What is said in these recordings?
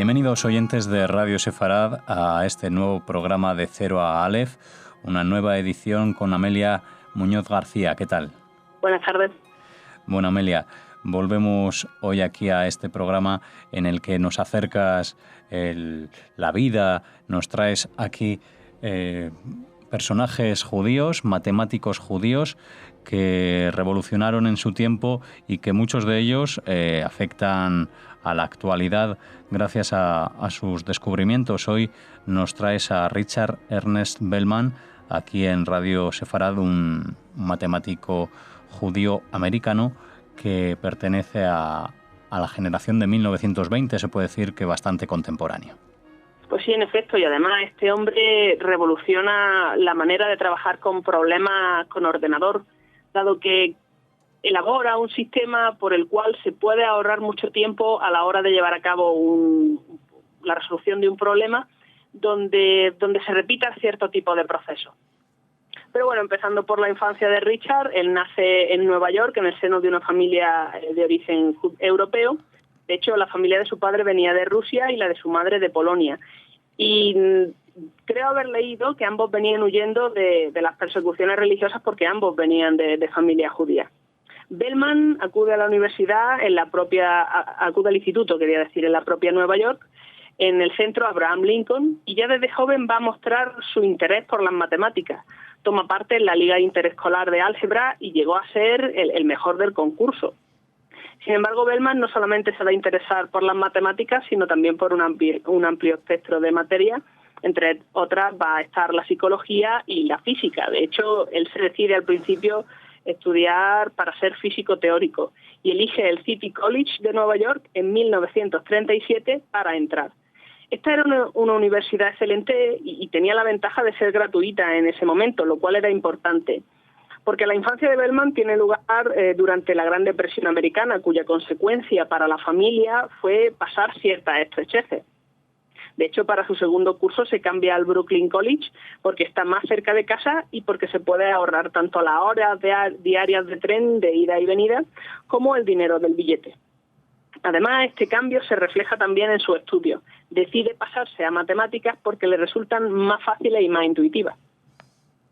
Bienvenidos oyentes de Radio Sefarad a este nuevo programa de Cero a Aleph, una nueva edición con Amelia Muñoz García. ¿Qué tal? Buenas tardes. Bueno, Amelia, volvemos hoy aquí a este programa en el que nos acercas la vida, nos traes aquí personajes judíos, matemáticos judíos que revolucionaron en su tiempo y que muchos de ellos afectan a la actualidad gracias a sus descubrimientos. Hoy nos traes a Richard Ernest Bellman, aquí en Radio Sefarad, un matemático judío americano que pertenece a la generación de 1920, se puede decir que bastante contemporáneo. Pues sí, en efecto, y además este hombre revoluciona la manera de trabajar con problemas con ordenador, dado que elabora un sistema por el cual se puede ahorrar mucho tiempo a la hora de llevar a cabo la resolución de un problema donde se repita cierto tipo de procesos. Pero bueno, empezando por la infancia de Richard, él nace en Nueva York en el seno de una familia de origen europeo. De hecho, la familia de su padre venía de Rusia y la de su madre de Polonia. Y creo haber leído que ambos venían huyendo de las persecuciones religiosas porque ambos venían de familia judía. Bellman acude a la universidad acude al instituto, en la propia Nueva York, en el centro Abraham Lincoln, y ya desde joven va a mostrar su interés por las matemáticas. Toma parte en la Liga Interescolar de Álgebra y llegó a ser el mejor del concurso. Sin embargo, Bellman no solamente se va a interesar por las matemáticas, sino también por un amplio espectro de materia. Entre otras va a estar la psicología y la física. De hecho, él se decide al principio estudiar para ser físico teórico y elige el City College de Nueva York en 1937 para entrar. Esta era una universidad excelente y tenía la ventaja de ser gratuita en ese momento, lo cual era importante, porque la infancia de Bellman tiene lugar durante la Gran Depresión Americana, cuya consecuencia para la familia fue pasar ciertas estrecheces. De hecho, para su segundo curso se cambia al Brooklyn College porque está más cerca de casa y porque se puede ahorrar tanto las horas diarias de tren de ida y venida como el dinero del billete. Además, este cambio se refleja también en su estudio. Decide pasarse a matemáticas porque le resultan más fáciles y más intuitivas.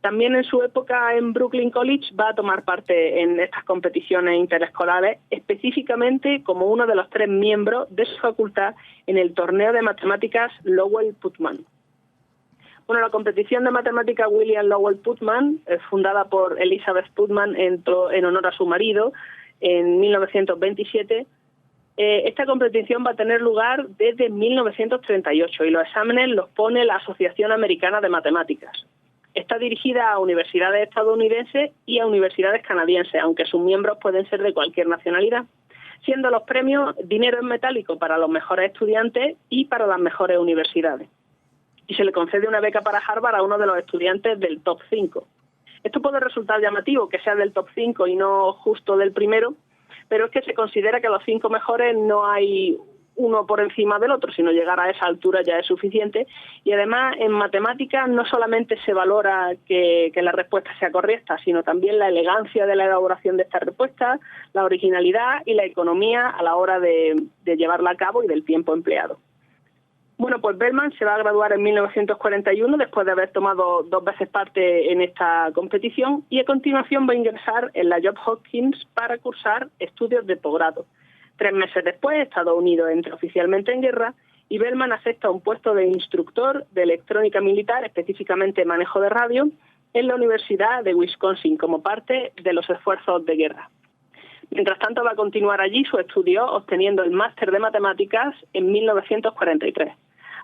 También en su época en Brooklyn College va a tomar parte en estas competiciones interescolares, específicamente como uno de los 3 miembros de su facultad en el torneo de matemáticas Lowell-Putnam. Bueno, la competición de matemáticas William Lowell-Putnam, fundada por Elizabeth Putnam en honor a su marido en 1927, esta competición va a tener lugar desde 1938 y los exámenes los pone la Asociación Americana de Matemáticas. Está dirigida a universidades estadounidenses y a universidades canadienses, aunque sus miembros pueden ser de cualquier nacionalidad, siendo los premios dinero en metálico para los mejores estudiantes y para las mejores universidades. Y se le concede una beca para Harvard a uno de los estudiantes del top 5. Esto puede resultar llamativo, que sea del top 5 y no justo del primero, pero es que se considera que los 5 mejores no hay uno por encima del otro, sino llegar a esa altura ya es suficiente. Y además en matemáticas no solamente se valora que la respuesta sea correcta, sino también la elegancia de la elaboración de esta respuesta, la originalidad y la economía a la hora de llevarla a cabo y del tiempo empleado. Bueno, pues Bellman se va a graduar en 1941 después de haber tomado 2 veces parte en esta competición y a continuación va a ingresar en la Johns Hopkins para cursar estudios de posgrado. 3 meses después, Estados Unidos entra oficialmente en guerra y Bellman acepta un puesto de instructor de electrónica militar, específicamente manejo de radio, en la Universidad de Wisconsin como parte de los esfuerzos de guerra. Mientras tanto, va a continuar allí su estudio obteniendo el máster de matemáticas en 1943.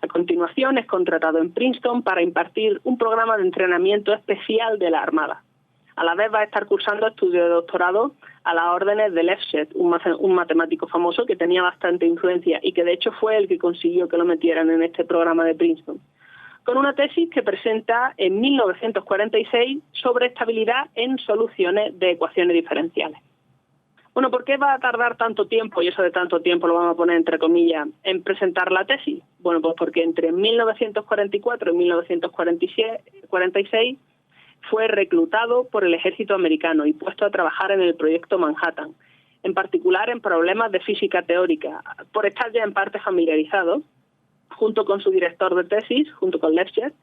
A continuación, es contratado en Princeton para impartir un programa de entrenamiento especial de la Armada. A la vez va a estar cursando estudios de doctorado a las órdenes de Lefschetz, un matemático famoso que tenía bastante influencia y que de hecho fue el que consiguió que lo metieran en este programa de Princeton, con una tesis que presenta en 1946 sobre estabilidad en soluciones de ecuaciones diferenciales. Bueno, ¿por qué va a tardar tanto tiempo, y eso de tanto tiempo lo vamos a poner entre comillas, en presentar la tesis? Bueno, pues porque entre 1944 y 1946 fue reclutado por el ejército americano y puesto a trabajar en el proyecto Manhattan, en particular en problemas de física teórica, por estar ya en parte familiarizado junto con su director de tesis, junto con Lefschetz,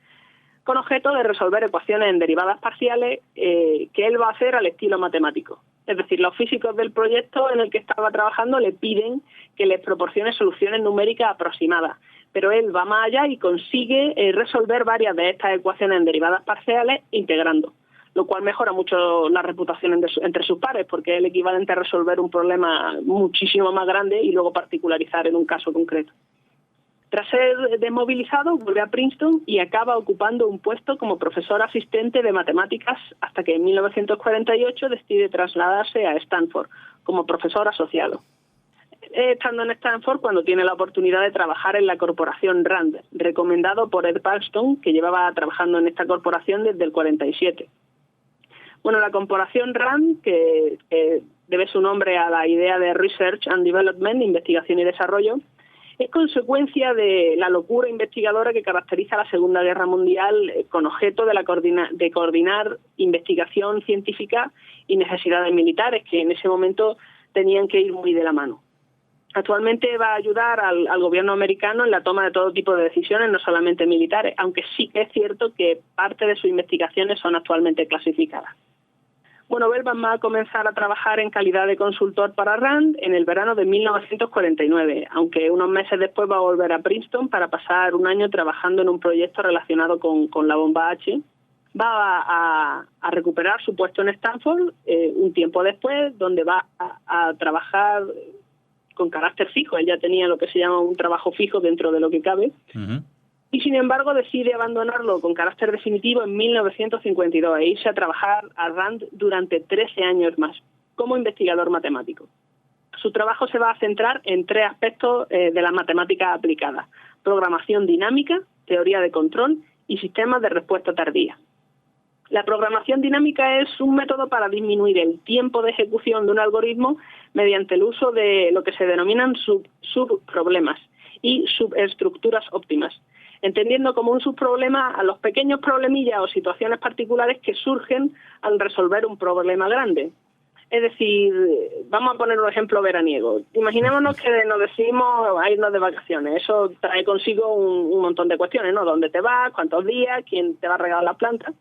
con objeto de resolver ecuaciones en derivadas parciales que él va a hacer al estilo matemático. Es decir, los físicos del proyecto en el que estaba trabajando le piden que les proporcione soluciones numéricas aproximadas, pero él va más allá y consigue resolver varias de estas ecuaciones en derivadas parciales integrando, lo cual mejora mucho la reputación entre sus pares, porque es el equivalente a resolver un problema muchísimo más grande y luego particularizar en un caso concreto. Tras ser desmovilizado, vuelve a Princeton y acaba ocupando un puesto como profesor asistente de matemáticas hasta que en 1948 decide trasladarse a Stanford como profesor asociado. Estando en Stanford cuando tiene la oportunidad de trabajar en la corporación Rand, recomendado por Ed Paxton, que llevaba trabajando en esta corporación desde el 47. Bueno, la corporación Rand, que debe su nombre a la idea de Research and Development, investigación y desarrollo, es consecuencia de la locura investigadora que caracteriza la Segunda Guerra Mundial con objeto de coordinar investigación científica y necesidades militares, que en ese momento tenían que ir muy de la mano. Actualmente va a ayudar al gobierno americano en la toma de todo tipo de decisiones, no solamente militares, aunque sí que es cierto que parte de sus investigaciones son actualmente clasificadas. Bueno, Bellman va a comenzar a trabajar en calidad de consultor para Rand en el verano de 1949, aunque unos meses después va a volver a Princeton para pasar un año trabajando en un proyecto relacionado con la bomba H. Va a recuperar su puesto en Stanford un tiempo después, donde va a trabajar con carácter fijo. Él ya tenía lo que se llama un trabajo fijo dentro de lo que cabe. Uh-huh. Y sin embargo decide abandonarlo con carácter definitivo en 1952 e irse a trabajar a Rand durante 13 años más, como investigador matemático. Su trabajo se va a centrar en tres aspectos de la matemática aplicada: programación dinámica, teoría de control y sistemas de respuesta tardía. La programación dinámica es un método para disminuir el tiempo de ejecución de un algoritmo mediante el uso de lo que se denominan subproblemas y subestructuras óptimas, entendiendo como un subproblema a los pequeños problemillas o situaciones particulares que surgen al resolver un problema grande. Es decir, vamos a poner un ejemplo veraniego. Imaginémonos que nos decidimos a irnos de vacaciones. Eso trae consigo un montón de cuestiones, ¿no? ¿Dónde te vas? ¿Cuántos días? ¿Quién te va a regalar las plantas?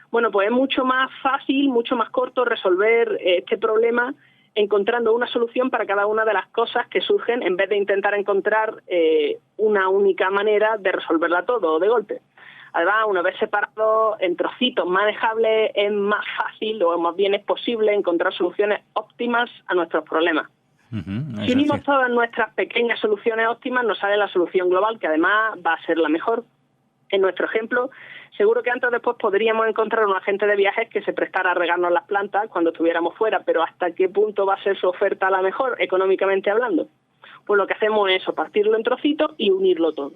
Bueno, pues es mucho más fácil, mucho más corto resolver este problema encontrando una solución para cada una de las cosas que surgen en vez de intentar encontrar una única manera de resolverla todo de golpe. Además, una vez separado en trocitos manejables, es más fácil o más bien es posible encontrar soluciones óptimas a nuestros problemas. Uh-huh, si unimos todas nuestras pequeñas soluciones óptimas, nos sale la solución global, que además va a ser la mejor. En nuestro ejemplo, seguro que antes o después podríamos encontrar un agente de viajes que se prestara a regarnos las plantas cuando estuviéramos fuera, pero ¿hasta qué punto va a ser su oferta la mejor, económicamente hablando? Pues lo que hacemos es eso, partirlo en trocitos y unirlo todo.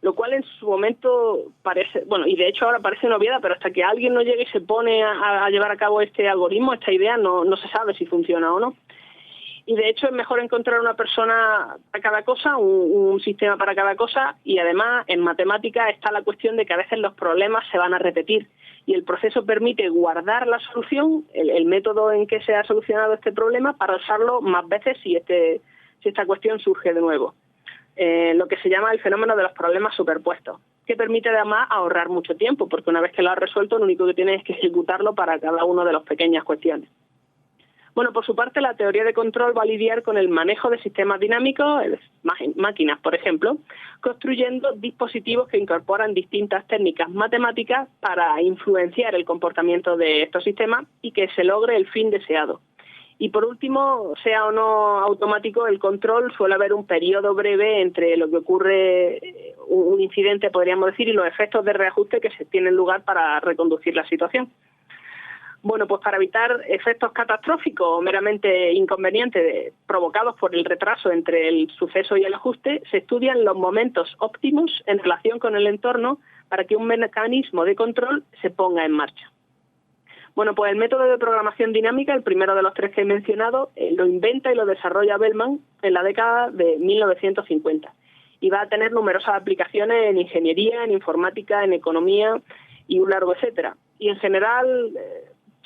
Lo cual en su momento parece, bueno, y de hecho ahora parece una obviedad, pero hasta que alguien no llegue y se pone a llevar a cabo este algoritmo, esta idea, no se sabe si funciona o no. Y de hecho es mejor encontrar una persona para cada cosa, un sistema para cada cosa, y además en matemáticas está la cuestión de que a veces los problemas se van a repetir y el proceso permite guardar la solución, el método en que se ha solucionado este problema, para usarlo más veces si esta cuestión surge de nuevo. Lo que se llama el fenómeno de los problemas superpuestos, que permite además ahorrar mucho tiempo, porque una vez que lo has resuelto lo único que tienes es que ejecutarlo para cada una de las pequeñas cuestiones. Bueno, por su parte, la teoría de control va a lidiar con el manejo de sistemas dinámicos, máquinas, por ejemplo, construyendo dispositivos que incorporan distintas técnicas matemáticas para influenciar el comportamiento de estos sistemas y que se logre el fin deseado. Y por último, sea o no automático el control, suele haber un periodo breve entre lo que ocurre, un incidente, podríamos decir, y los efectos de reajuste que se tienen lugar para reconducir la situación. Bueno, pues para evitar efectos catastróficos o meramente inconvenientes provocados por el retraso entre el suceso y el ajuste, se estudian los momentos óptimos en relación con el entorno para que un mecanismo de control se ponga en marcha. Bueno, pues el método de programación dinámica, el primero de los tres que he mencionado, lo inventa y lo desarrolla Bellman en la década de 1950 y va a tener numerosas aplicaciones en ingeniería, en informática, en economía y un largo etcétera. Y en general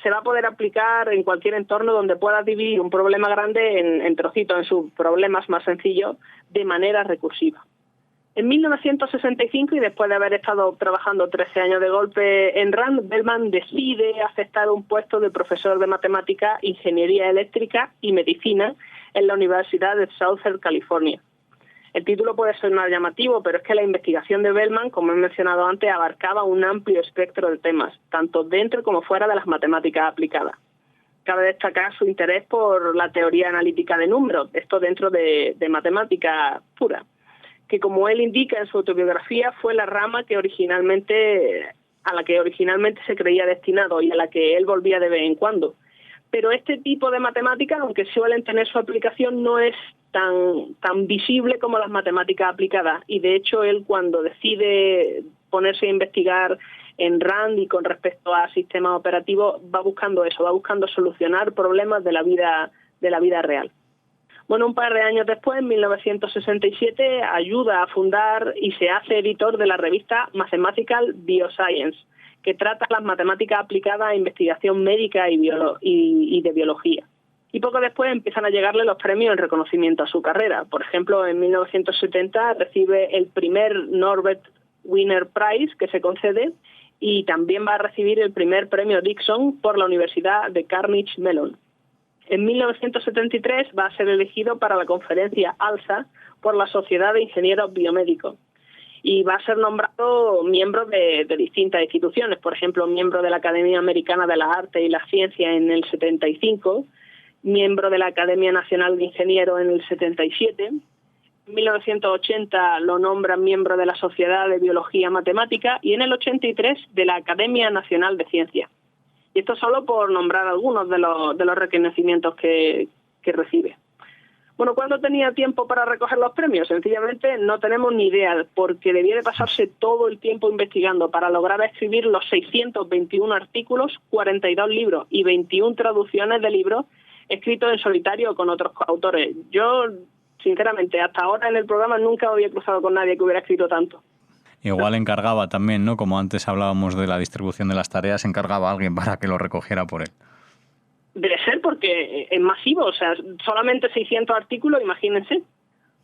se va a poder aplicar en cualquier entorno donde puedas dividir un problema grande en trocitos, en sus problemas más sencillos, de manera recursiva. En 1965, y después de haber estado trabajando 13 años de golpe en RAND, Bellman decide aceptar un puesto de profesor de matemática, ingeniería eléctrica y medicina en la Universidad de Southern California. El título puede sonar llamativo, pero es que la investigación de Bellman, como he mencionado antes, abarcaba un amplio espectro de temas, tanto dentro como fuera de las matemáticas aplicadas. Cabe destacar su interés por la teoría analítica de números, esto dentro de matemática pura, que, como él indica en su autobiografía, fue la rama a la que originalmente se creía destinado y a la que él volvía de vez en cuando. Pero este tipo de matemáticas, aunque suelen tener su aplicación, no es tan visible como las matemáticas aplicadas. Y de hecho, él, cuando decide ponerse a investigar en RAND y con respecto a sistemas operativos, va buscando solucionar problemas de la vida real. Bueno, un par de años después, en 1967, ayuda a fundar y se hace editor de la revista Mathematical Bioscience, que trata las matemáticas aplicadas a investigación médica y de biología. Y poco después empiezan a llegarle los premios en reconocimiento a su carrera. Por ejemplo, en 1970 recibe el primer Norbert Wiener Prize que se concede, y también va a recibir el primer premio Dickson por la Universidad de Carnegie Mellon. En 1973 va a ser elegido para la conferencia ALSA por la Sociedad de Ingenieros Biomédicos y va a ser nombrado miembro de distintas instituciones, por ejemplo, miembro de la Academia Americana de las Artes y las Ciencias en el 75, miembro de la Academia Nacional de Ingenieros en el 77, en 1980 lo nombran miembro de la Sociedad de Biología Matemática y en el 83 de la Academia Nacional de Ciencias. Y esto solo por nombrar algunos de los reconocimientos que recibe. Bueno, ¿cuándo tenía tiempo para recoger los premios? Sencillamente no tenemos ni idea, porque debía de pasarse todo el tiempo investigando para lograr escribir los 621 artículos, 42 libros y 21 traducciones de libros escritos en solitario o con otros autores. Yo, sinceramente, hasta ahora en el programa nunca me había cruzado con nadie que hubiera escrito tanto. Igual encargaba también, ¿no? Como antes hablábamos de la distribución de las tareas, encargaba a alguien para que lo recogiera por él. Debe ser, porque es masivo, o sea, solamente 600 artículos, imagínense.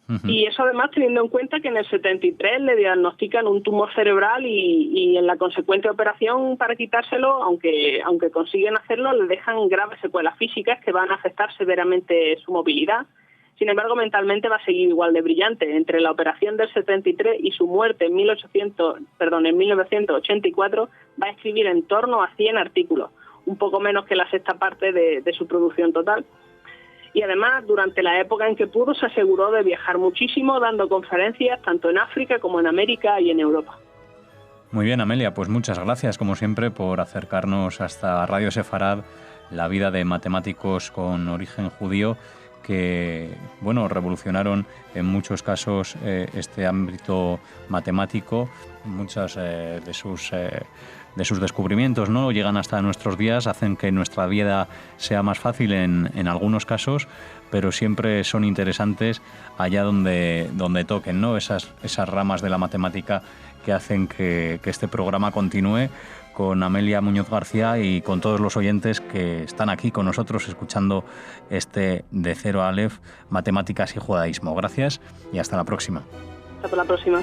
Uh-huh. Y eso además teniendo en cuenta que en el 73 le diagnostican un tumor cerebral y en la consecuente operación para quitárselo, aunque consiguen hacerlo, le dejan graves secuelas físicas que van a afectar severamente su movilidad. Sin embargo, mentalmente va a seguir igual de brillante. Entre la operación del 73 y su muerte en 1984, va a escribir en torno a 100 artículos, un poco menos que la sexta parte de su producción total. Y además, durante la época en que pudo, se aseguró de viajar muchísimo, dando conferencias tanto en África como en América y en Europa. Muy bien, Amelia, pues muchas gracias, como siempre, por acercarnos hasta Radio Sefarad, la vida de matemáticos con origen judío, que, bueno, revolucionaron en muchos casos este ámbito matemático. Muchos de sus descubrimientos, ¿no?, llegan hasta nuestros días, hacen que nuestra vida sea más fácil en algunos casos, pero siempre son interesantes allá donde toquen, ¿no?, esas ramas de la matemática que hacen que este programa continúe, con Amelia Muñoz García y con todos los oyentes que están aquí con nosotros escuchando este De Cero a Aleph, Matemáticas y Judaísmo. Gracias y hasta la próxima. Hasta la próxima.